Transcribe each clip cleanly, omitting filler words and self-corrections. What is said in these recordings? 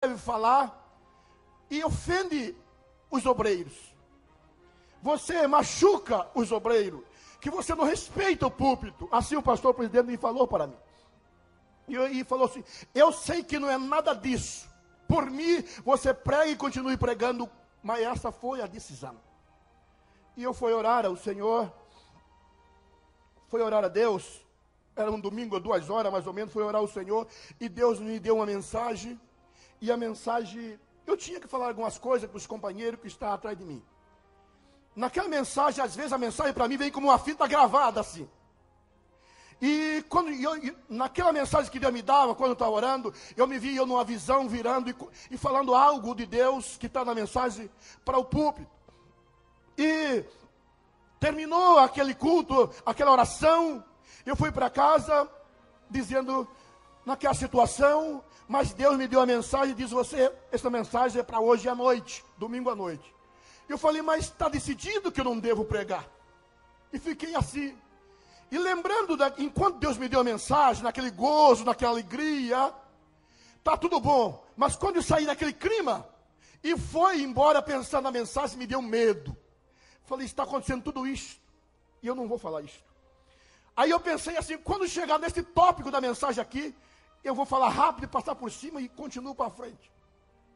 deve falar e ofende os obreiros. Você machuca os obreiros, que você não respeita o púlpito. Assim o pastor presidente me falou para mim. E falou assim, eu sei que não é nada disso. Por mim, você prega e continue pregando. Mas essa foi a decisão. E eu fui orar ao Senhor. Fui orar a Deus. Era um domingo, 2 horas mais ou menos. Fui orar ao Senhor. E Deus me deu uma mensagem. E a mensagem, eu tinha que falar algumas coisas para os companheiros que estavam atrás de mim. Naquela mensagem, às vezes a mensagem para mim vem como uma fita gravada assim. E naquela mensagem que Deus me dava, quando eu estava orando, eu me via numa visão virando e falando algo de Deus que está na mensagem para o púlpito. E terminou aquele culto, aquela oração, eu fui para casa dizendo naquela situação, mas Deus me deu a mensagem e diz, essa mensagem é para hoje à noite, domingo à noite. Eu falei, mas está decidido que eu não devo pregar. E fiquei assim. E lembrando, enquanto Deus me deu a mensagem, naquele gozo, naquela alegria, está tudo bom. Mas quando eu saí daquele clima, e foi embora pensando na mensagem, me deu medo. Falei, está acontecendo tudo isso, e eu não vou falar isso. Aí eu pensei assim, quando chegar nesse tópico da mensagem aqui, eu vou falar rápido, passar por cima e continuo para frente.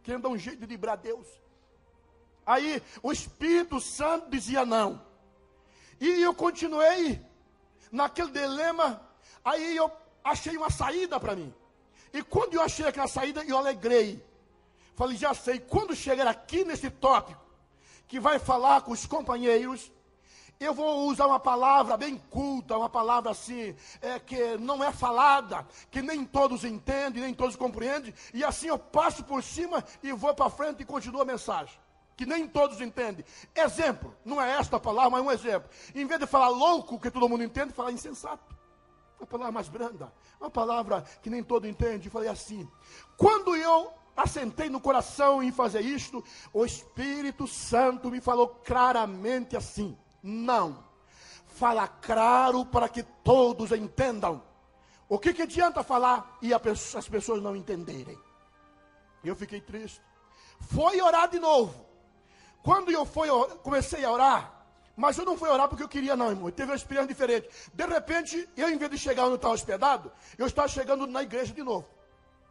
Querendo dar um jeito de livrar Deus. Aí o Espírito Santo dizia não. E eu continuei naquele dilema. Aí eu achei uma saída para mim. E quando eu achei aquela saída, eu alegrei. Falei, já sei, quando chegar aqui nesse tópico, que vai falar com os companheiros, eu vou usar uma palavra bem culta, uma palavra assim, que não é falada, que nem todos entendem, nem todos compreendem, e assim eu passo por cima e vou para frente e continuo a mensagem. Que nem todos entendem. Exemplo, não é esta palavra, mas um exemplo. Em vez de falar louco, que todo mundo entende, falar insensato. Uma palavra mais branda, uma palavra que nem todo entende. Falei assim, quando eu assentei no coração em fazer isto, o Espírito Santo me falou claramente assim, não, fala claro para que todos entendam. O que adianta falar e as pessoas não entenderem? Eu fiquei triste. Foi orar de novo. Quando eu comecei a orar, mas eu não fui orar porque eu queria não, irmão. Teve uma experiência diferente. De repente, eu em vez de chegar onde eu estava hospedado, eu estava chegando na igreja de novo.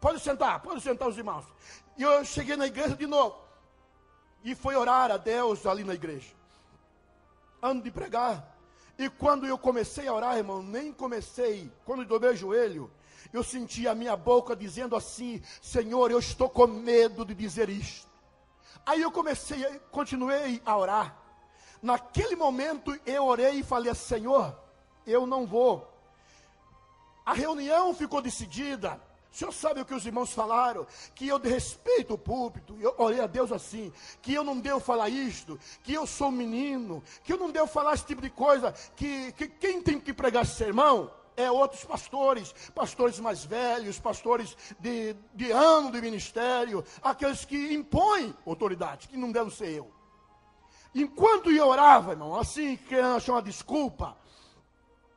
Pode sentar os irmãos. E eu cheguei na igreja de novo. E fui orar a Deus ali na igreja. Ando de pregar. E quando eu comecei a orar, irmão, nem comecei. Quando eu dobrei o joelho, eu senti a minha boca dizendo assim, Senhor, eu estou com medo de dizer isto. Aí eu continuei a orar. Naquele momento eu orei e falei, Senhor, eu não vou. A reunião ficou decidida. O senhor sabe o que os irmãos falaram? Que eu respeito o púlpito. Eu orei a Deus assim, que eu não devo falar isto, que eu sou menino, que eu não devo falar esse tipo de coisa, que quem tem que pregar esse sermão é outros pastores mais velhos, pastores de ano de ministério, aqueles que impõem autoridade, que não devem ser eu. Enquanto eu orava, irmão, assim, querendo achar uma desculpa,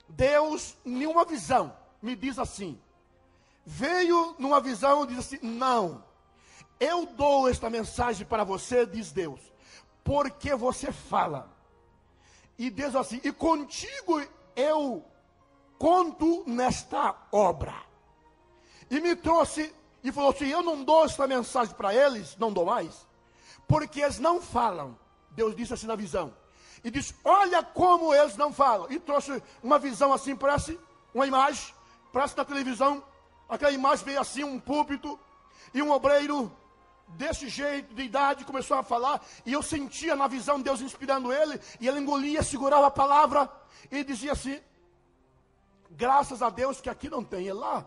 Deus, em uma visão, me diz assim, veio numa visão e diz assim, não, eu dou esta mensagem para você, diz Deus, porque você fala. E Deus assim, e contigo eu conto nesta obra. E me trouxe, e falou assim, eu não dou esta mensagem para eles, não dou mais, porque eles não falam. Deus disse assim na visão. E disse, olha como eles não falam. E trouxe uma visão assim, parece uma imagem, parece na televisão. Aquela imagem veio assim, um púlpito, e um obreiro desse jeito, de idade, começou a falar, e eu sentia na visão Deus inspirando ele, e ele engolia, segurava a palavra, e dizia assim, graças a Deus que aqui não tem, é lá.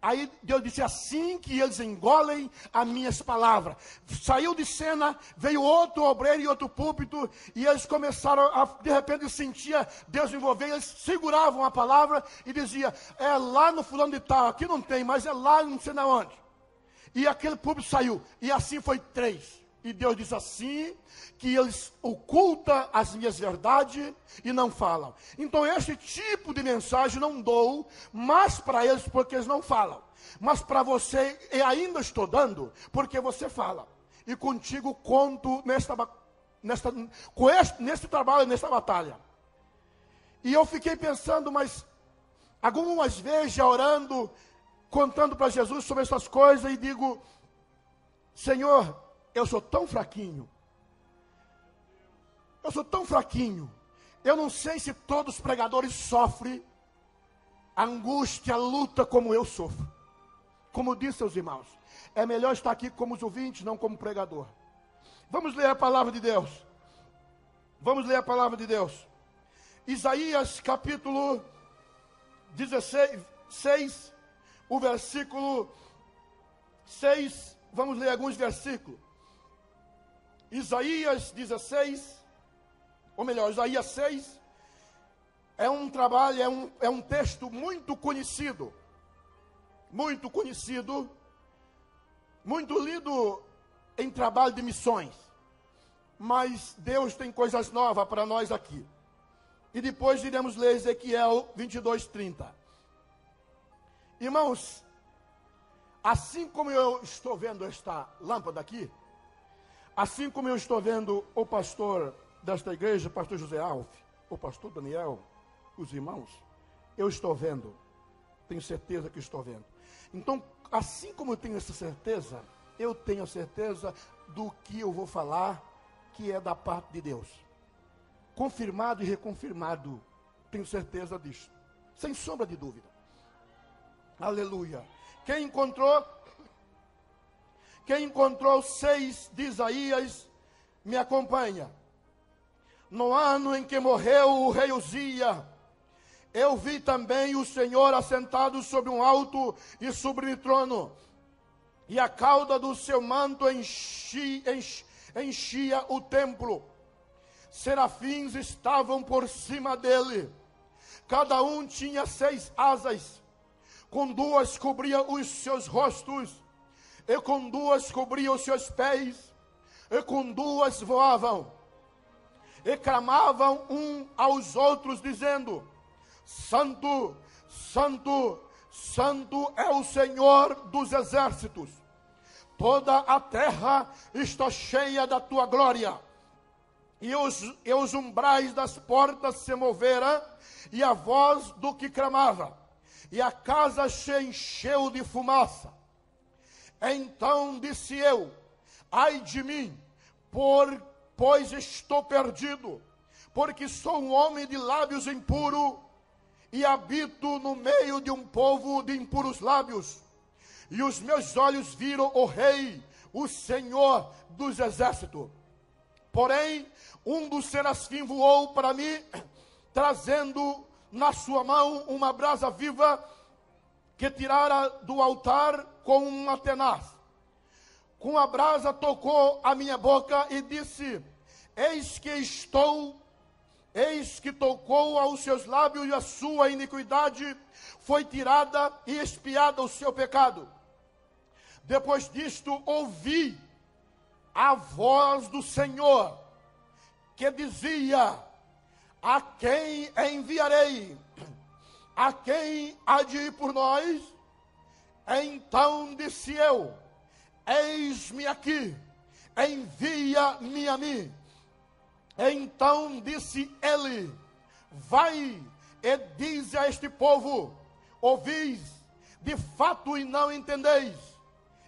Aí Deus disse, assim que eles engolem as minhas palavras. Saiu de cena, veio outro obreiro e outro púlpito, e eles começaram a, de repente eu sentia Deus envolver, eles seguravam a palavra e dizia, é lá no fulano de tal, aqui não tem, mas é lá não sei na onde. E aquele púlpito saiu, e assim foi 3. E Deus diz assim, que eles ocultam as minhas verdades e não falam. Então este tipo de mensagem não dou mais para eles porque eles não falam. Mas para você eu ainda estou dando porque você fala. E contigo conto nesse trabalho, nessa batalha. E eu fiquei pensando, mas algumas vezes já orando, contando para Jesus sobre essas coisas e digo, Senhor, eu sou tão fraquinho. Eu sou tão fraquinho. Eu não sei se todos os pregadores sofrem angústia, luta como eu sofro. Como disse seus irmãos, é melhor estar aqui como os ouvintes, não como pregador. Vamos ler a palavra de Deus. Vamos ler a palavra de Deus. Isaías capítulo 16, o versículo 6. Vamos ler alguns versículos. Isaías 16, ou melhor, Isaías 6, é um trabalho, é um texto muito conhecido, muito lido em trabalho de missões, mas Deus tem coisas novas para nós aqui, e depois iremos ler Ezequiel 22:30. Irmãos, assim como eu estou vendo esta lâmpada aqui, assim como eu estou vendo o pastor desta igreja, pastor José Alves, o pastor Daniel, os irmãos, eu estou vendo, tenho certeza que estou vendo. Então, assim como eu tenho essa certeza, eu tenho a certeza do que eu vou falar, que é da parte de Deus. Confirmado e reconfirmado, tenho certeza disso, sem sombra de dúvida. Aleluia. Quem encontrou 6 de Isaías, me acompanha. No ano em que morreu o rei Uzia, eu vi também o Senhor assentado sobre um alto e sublime trono, e a cauda do seu manto enchia o templo. Serafins estavam por cima dele, cada um tinha 6 asas, com 2 cobria os seus rostos, e com 2 cobria os seus pés, e com 2 voavam, e clamavam um aos outros, dizendo: Santo, Santo, Santo é o Senhor dos exércitos, toda a terra está cheia da tua glória. E os umbrais das portas se moveram, e a voz do que clamava, e a casa se encheu de fumaça. Então disse eu: ai de mim, pois estou perdido, porque sou um homem de lábios impuros, e habito no meio de um povo de impuros lábios. E os meus olhos viram o Rei, o Senhor dos exércitos. Porém, um dos serafins voou para mim, trazendo na sua mão uma brasa viva, que tirara do altar com uma tenaz. Com a brasa tocou a minha boca e disse: eis que tocou aos seus lábios, e a sua iniquidade foi tirada e expiada o seu pecado. Depois disto ouvi a voz do Senhor, que dizia: a quem enviarei? A quem há de ir por nós? Então disse eu: eis-me aqui, envia-me a mim. Então disse ele: vai e diz a este povo: ouvis de fato e não entendeis,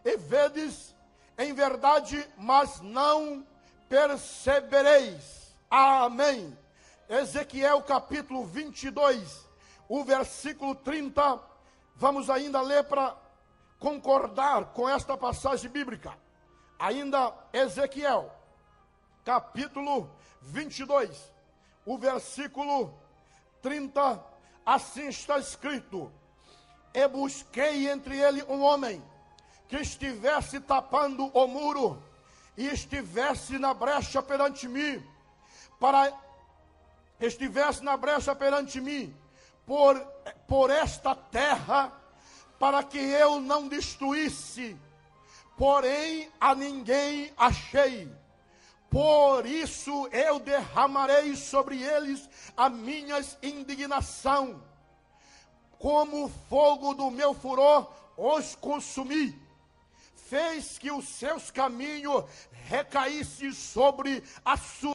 e vedes em verdade, mas não percebereis. Amém. Ezequiel capítulo 22, o versículo 30, vamos ainda ler para concordar com esta passagem bíblica. Ainda Ezequiel capítulo 22, o versículo 30, assim está escrito: e busquei entre ele um homem que estivesse tapando o muro e estivesse na brecha perante mim, por esta terra, para que eu não destruísse, porém a ninguém achei. Por isso eu derramarei sobre eles a minha indignação. Como o fogo do meu furor os consumi. Fez que os seus caminhos recaíssem sobre a sua